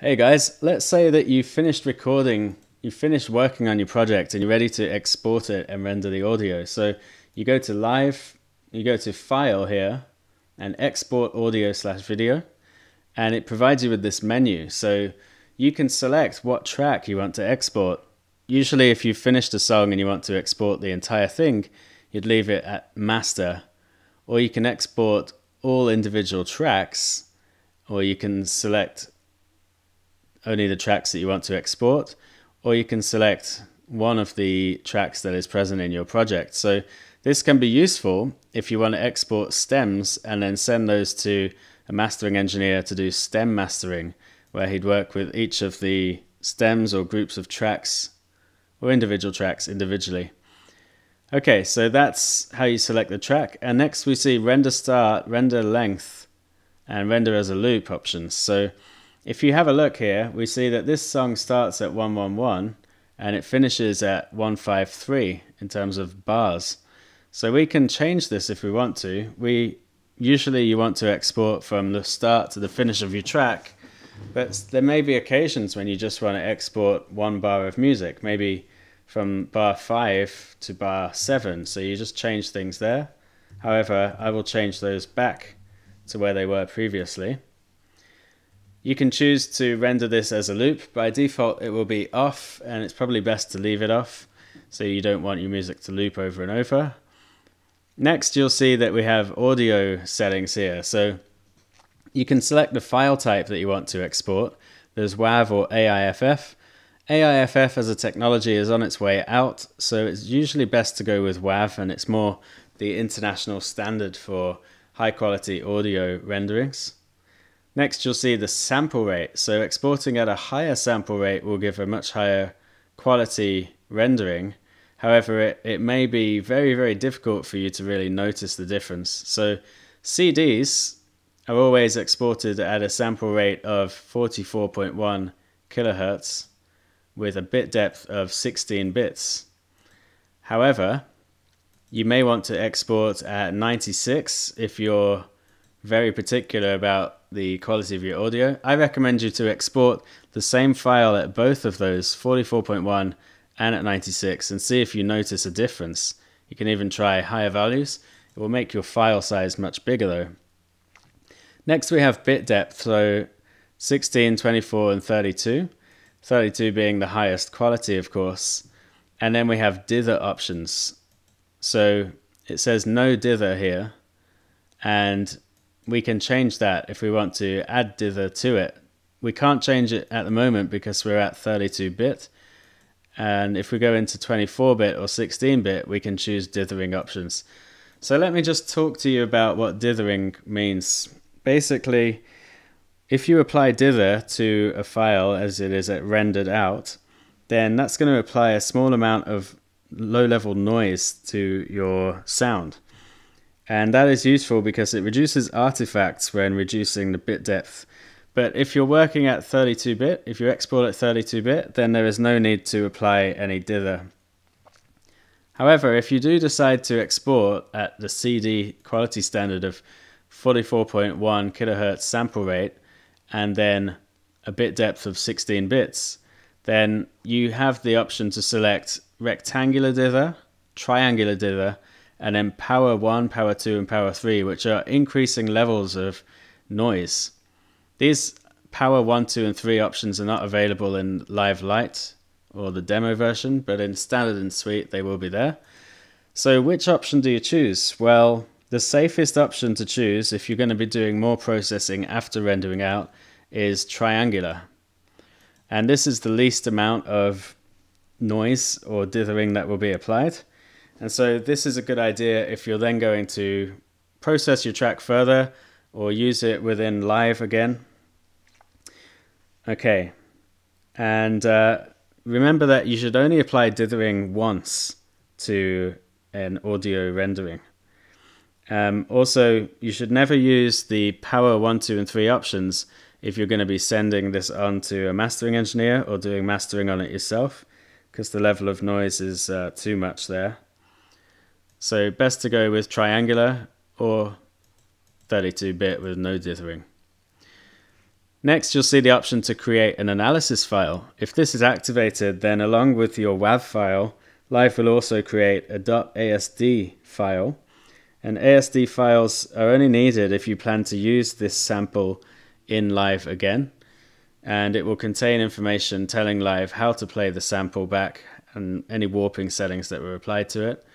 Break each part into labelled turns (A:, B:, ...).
A: Hey guys, let's say that you finished recording, you finished working on your project and you're ready to export it and render the audio. So you go to Live, you go to File here and Export Audio/Video, and it provides you with this menu. So you can select what track you want to export. Usually if you've finished a song and you want to export the entire thing, you'd leave it at Master, or you can export all individual tracks, or you can select only the tracks that you want to export, or you can select one of the tracks that is present in your project. So this can be useful if you want to export stems and then send those to a mastering engineer to do stem mastering, where he'd work with each of the stems or groups of tracks or individual tracks individually. Okay, so that's how you select the track. And next we see render start, render length, and render as a loop options. So if you have a look here, we see that this song starts at 111 and it finishes at 153 in terms of bars. So we can change this if we want to. Usually you want to export from the start to the finish of your track, but there may be occasions when you just want to export one bar of music, maybe from bar 5 to bar 7. So you just change things there. However, I will change those back to where they were previously. You can choose to render this as a loop. By default, it will be off, and it's probably best to leave it off so you don't want your music to loop over and over. Next, you'll see that we have audio settings here. So you can select the file type that you want to export. There's WAV or AIFF. AIFF as a technology is on its way out, so it's usually best to go with WAV, and it's more the international standard for high quality audio renderings. Next, you'll see the sample rate. So exporting at a higher sample rate will give a much higher quality rendering. However, it may be very, very difficult for you to really notice the difference. So CDs are always exported at a sample rate of 44.1 kilohertz with a bit depth of 16 bits. However, you may want to export at 96 if you're very particular about the quality of your audio. I recommend you to export the same file at both of those, 44.1 and at 96, and see if you notice a difference. You can even try higher values. It will make your file size much bigger though. Next we have bit depth, so 16, 24 and 32. 32 being the highest quality, of course. And then we have dither options. So it says no dither here, and we can change that if we want to add dither to it. We can't change it at the moment because we're at 32-bit. And if we go into 24-bit or 16-bit, we can choose dithering options. So let me just talk to you about what dithering means. Basically, if you apply dither to a file as it is rendered out, then that's going to apply a small amount of low-level noise to your sound. And that is useful because it reduces artifacts when reducing the bit depth. But if you're working at 32-bit, if you export at 32-bit, then there is no need to apply any dither. However, if you do decide to export at the CD quality standard of 44.1 kilohertz sample rate and then a bit depth of 16 bits, then you have the option to select rectangular dither, triangular dither, and then power 1, power 2, and power 3, which are increasing levels of noise. These power 1, 2, and 3 options are not available in Live Lite or the demo version, but in Standard and Suite they will be there. So which option do you choose? Well, the safest option to choose if you're going to be doing more processing after rendering out is triangular. And this is the least amount of noise or dithering that will be applied. And so this is a good idea if you're then going to process your track further or use it within Live again. Okay, and remember that you should only apply dithering once to an audio rendering. Also, you should never use the power 1, 2, and 3 options if you're going to be sending this on to a mastering engineer or doing mastering on it yourself, because the level of noise is too much there. So best to go with triangular or 32-bit with no dithering. Next, you'll see the option to create an analysis file. If this is activated, then along with your WAV file, Live will also create a .asd file. And ASD files are only needed if you plan to use this sample in Live again. And it will contain information telling Live how to play the sample back and any warping settings that were applied to it.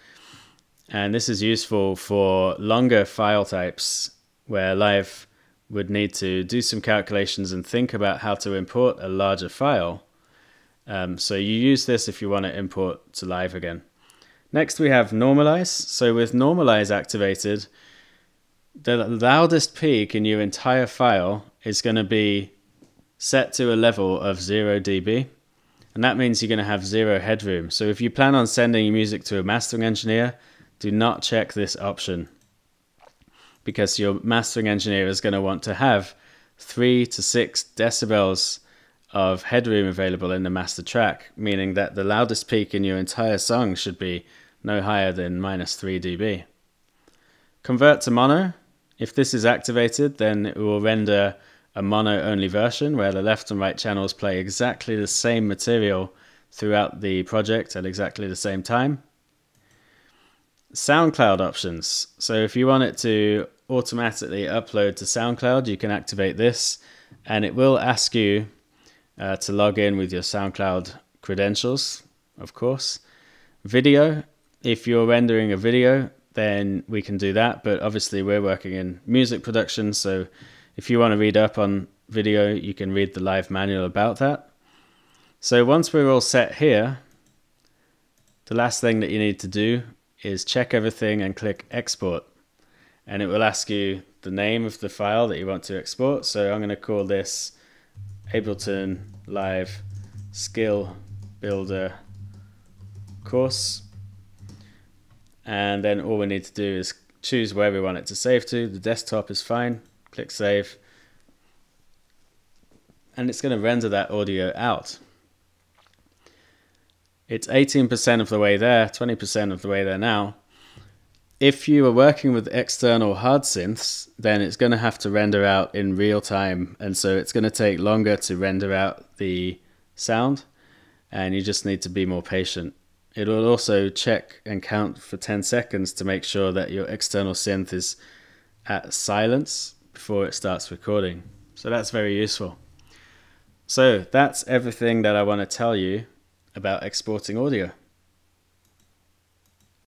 A: And this is useful for longer file types where Live would need to do some calculations and think about how to import a larger file. So you use this if you want to import to Live again. Next we have normalize. So with normalize activated, the loudest peak in your entire file is going to be set to a level of 0 dB. And that means you're going to have 0 headroom. So if you plan on sending your music to a mastering engineer, do not check this option, because your mastering engineer is going to want to have 3 to 6 decibels of headroom available in the master track, meaning that the loudest peak in your entire song should be no higher than -3 dB. Convert to mono. If this is activated, then it will render a mono-only version where the left and right channels play exactly the same material throughout the project at exactly the same time. SoundCloud options. So if you want it to automatically upload to SoundCloud, you can activate this, and it will ask you to log in with your SoundCloud credentials, of course. Video. If you're rendering a video, then we can do that, but obviously we're working in music production, so if you want to read up on video, you can read the Live manual about that. So once we're all set here, the last thing that you need to do is check everything and click export. And it will ask you the name of the file that you want to export. So I'm going to call this Ableton Live Skill Builder Course. And then all we need to do is choose where we want it to save to. The desktop is fine. Click save. And it's going to render that audio out. It's 18% of the way there, 20% of the way there now. If you are working with external hard synths, then it's going to have to render out in real time. And so it's going to take longer to render out the sound. And you just need to be more patient. It will also check and count for 10 seconds to make sure that your external synth is at silence before it starts recording. So that's very useful. So that's everything that I want to tell you about exporting audio.